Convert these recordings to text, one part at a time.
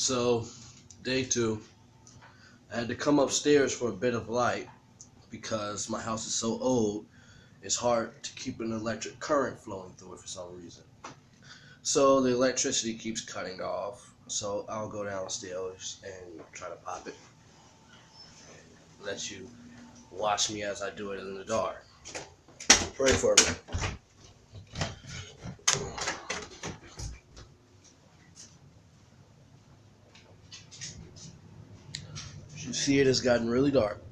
So, day two, I had to come upstairs for a bit of light because my house is so old, it's hard to keep an electric current flowing through it for some reason. So, the electricity keeps cutting off. So, I'll go downstairs and try to pop it and let you watch me as I do it in the dark. Pray for me. As you see, it has gotten really dark.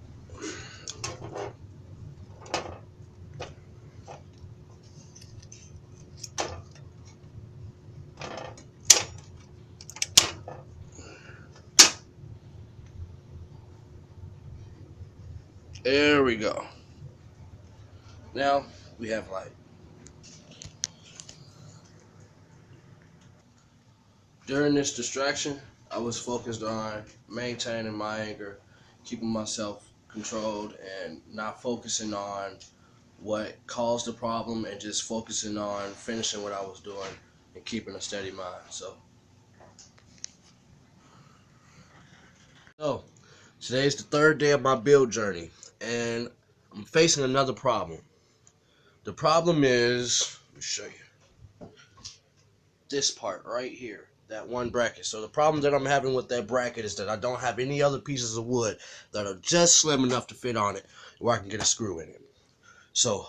There we go. Now we have light. During this distraction, I was focused on maintaining my anger, keeping myself controlled, and not focusing on what caused the problem and just focusing on finishing what I was doing and keeping a steady mind. So today's the third day of my build journey, and I'm facing another problem. The problem is, let me show you this part right here, that one bracket. So the problem that I'm having with that bracket is that I don't have any other pieces of wood that are just slim enough to fit on it where I can get a screw in it. So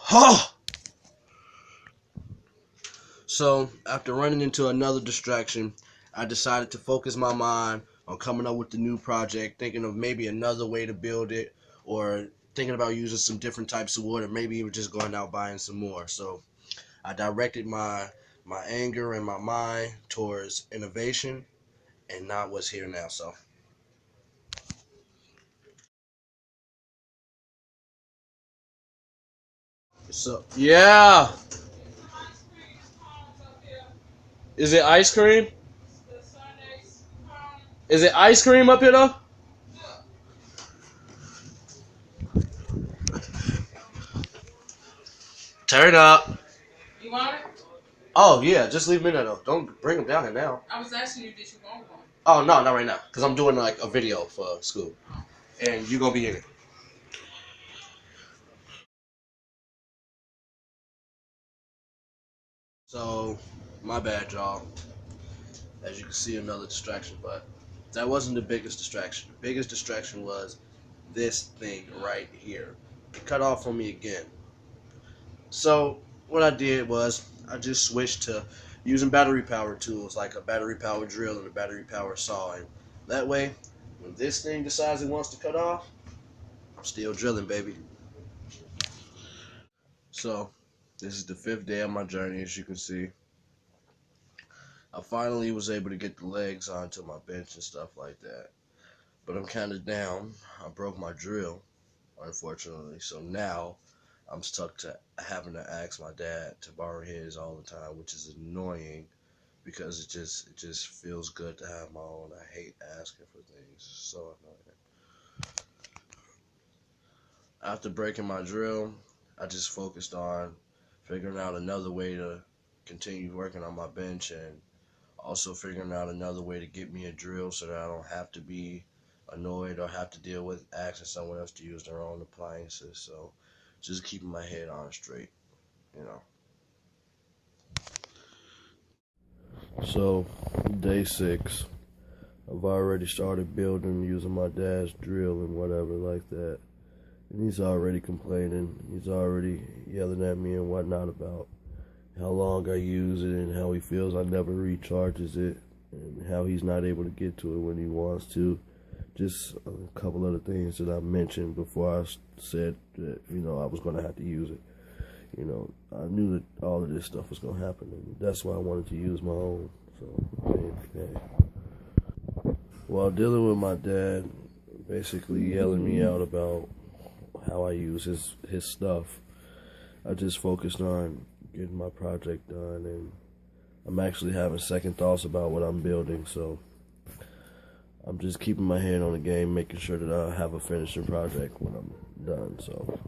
after running into another distraction, I decided to focus my mind on coming up with the new project, thinking of maybe another way to build it, or thinking about using some different types of wood, or maybe even just going out buying some more. So I directed my anger and my mind towards innovation and not what's here now. So yeah, is it ice cream? Is it ice cream up here though? Turn up. You want it? Oh yeah, just leave them in there though. Don't bring them down here now. I was asking you, did you want one? Oh no, not right now, cause I'm doing like a video for school, and you gonna be in it. So, my bad, y'all. As you can see, another distraction, but that wasn't the biggest distraction. The biggest distraction was this thing right here. It cut off on me again. So what I did was I just switched to using battery power tools like a battery power drill and a battery power saw, and that way when this thing decides it wants to cut off, I'm still drilling, baby. So this is the fifth day of my journey. As you can see, I finally was able to get the legs onto my bench and stuff like that, but I'm kind of down. I broke my drill, unfortunately, so now I'm stuck to having to ask my dad to borrow his all the time, which is annoying because it just feels good to have my own. I hate asking for things. So annoying. After breaking my drill, I just focused on figuring out another way to continue working on my bench, and also figuring out another way to get me a drill so that I don't have to be annoyed or have to deal with asking someone else to use their own appliances. So just keeping my head on straight, you know. So, day 6. I've already started building using my dad's drill and whatever like that. And he's already complaining. He's already yelling at me and whatnot about how long I use it and how he feels I never recharges it and how he's not able to get to it when he wants to. Just a couple other things that I mentioned before I said that, I was going to have to use it. I knew that all of this stuff was going to happen, and that's why I wanted to use my own. So, hey. While dealing with my dad basically yelling me out about how I use his stuff, I just focused on getting my project done, and I'm actually having second thoughts about what I'm building, so I'm just keeping my hand on the game, making sure that I have a finishing project when I'm done, so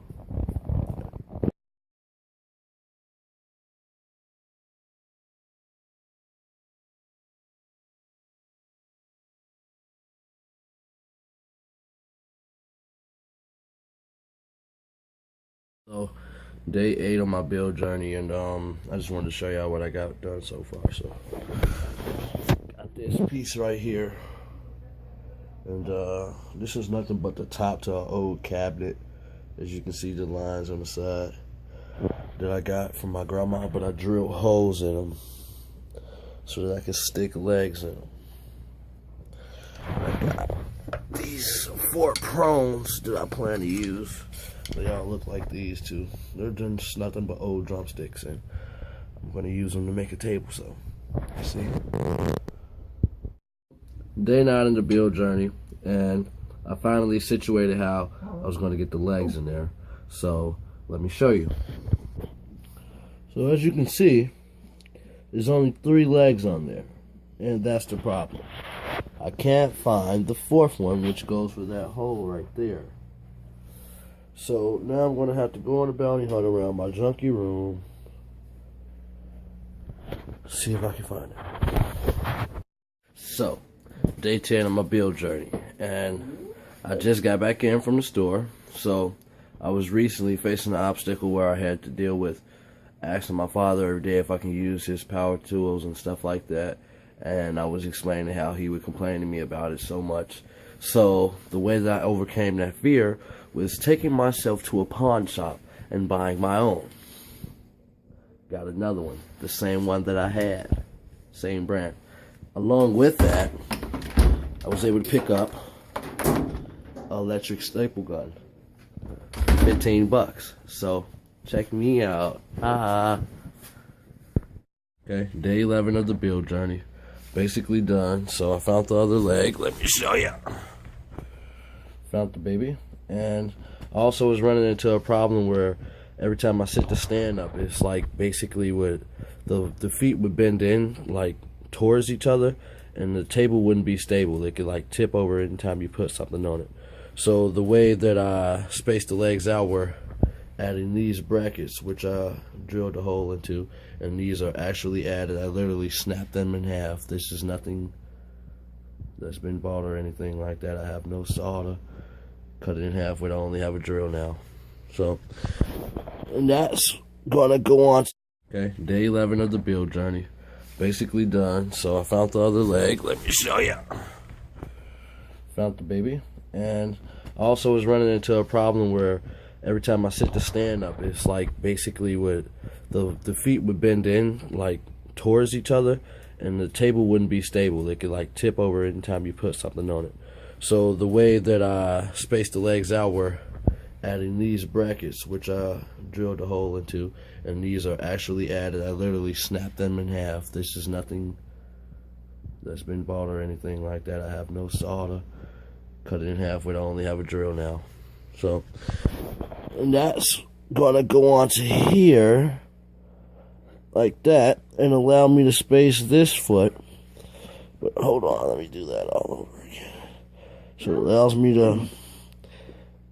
So, day 8 on my build journey, and I just wanted to show y'all what I got done so far. So, got this piece right here, and this is nothing but the top to an old cabinet. As you can see, the lines on the side that I got from my grandma, but I drilled holes in them so that I can stick legs in them. I got these 4 prongs that I plan to use. They all look like these too. They're just nothing but old drumsticks, and I'm gonna use them to make a table. So, see. Day 9 in the build journey, and I finally situated how I was gonna get the legs in there. So let me show you. So as you can see, there's only 3 legs on there, and that's the problem. I can't find the 4th one, which goes for that hole right there. So now I'm gonna have to go on a bounty hunt around my junky room, see if I can find it. So, day 10 of my build journey, and I just got back in from the store. So I was recently facing an obstacle where I had to deal with asking my father every day if I can use his power tools and stuff like that. And I was explaining how he would complain to me about it so much. So the way that I overcame that fear was taking myself to a pawn shop and buying my own. Got another one, the same one that I had, same brand. Along with that, I was able to pick up an electric staple gun, 15 bucks. So check me out. Okay, day 11 of the build journey. Basically done. So I found the other leg. Let me show you. Found the baby. And I also was running into a problem where every time I sit to stand up, it's like basically would the feet would bend in like towards each other, and the table wouldn't be stable. It could like tip over anytime you put something on it. So the way that I spaced the legs out were adding these brackets, which I drilled a hole into, and these are actually added. I literally snapped them in half. This is nothing that's been bought or anything like that. I have no saw to cut it in half with. I only have a drill now. So, and that's gonna go on. Okay, day 11 of the build journey. Basically done. So I found the other leg. Let me show you. Found the baby. And I also was running into a problem where every time I sit to stand up, it's like basically would the feet would bend in like towards each other, and the table wouldn't be stable. It could like tip over anytime you put something on it. So the way that I spaced the legs out were adding these brackets, which I drilled a hole into, and these are actually added. I literally snapped them in half. This is nothing that's been bought or anything like that. I have no saw to cut it in half with. I only have a drill now. So, and that's gonna go onto here like that and allow me to space this foot. But hold on, let me do that all over again. So it allows me to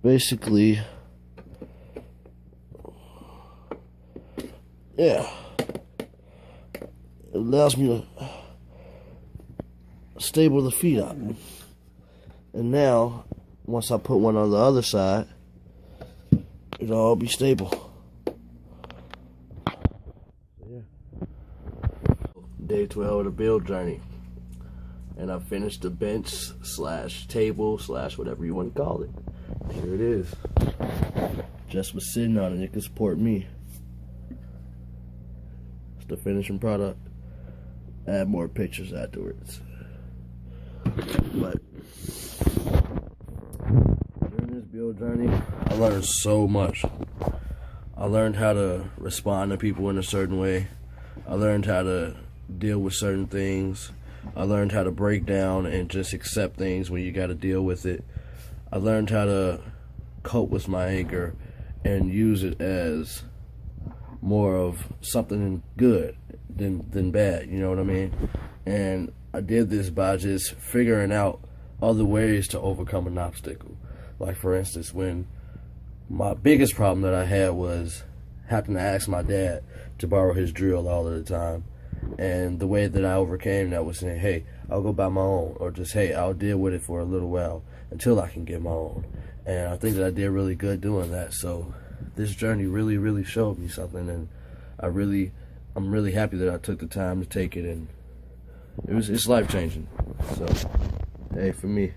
basically, yeah, it allows me to stable the feet up. And now, once I put one on the other side, it'll all be stable. Yeah. Day 12 of the build journey. And I finished the bench / table / whatever you want to call it. Here it is. Just was sitting on it. It could support me. It's the finishing product. Add more pictures afterwards. But during this build journey, I learned so much. I learned how to respond to people in a certain way. I learned how to deal with certain things. I learned how to break down and just accept things when you got to deal with it. I learned how to cope with my anger and use it as more of something good than bad, you know what I mean? And I did this by just figuring out other ways to overcome an obstacle. Like, for instance, when my biggest problem that I had was having to ask my dad to borrow his drill all of the time. And the way that I overcame that was saying, hey, I'll go buy my own, or just, hey, I'll deal with it for a little while until I can get my own. And I think that I did really good doing that. So this journey really showed me something, and I'm really happy that I took the time to take it, and it's life changing. So, hey, for me.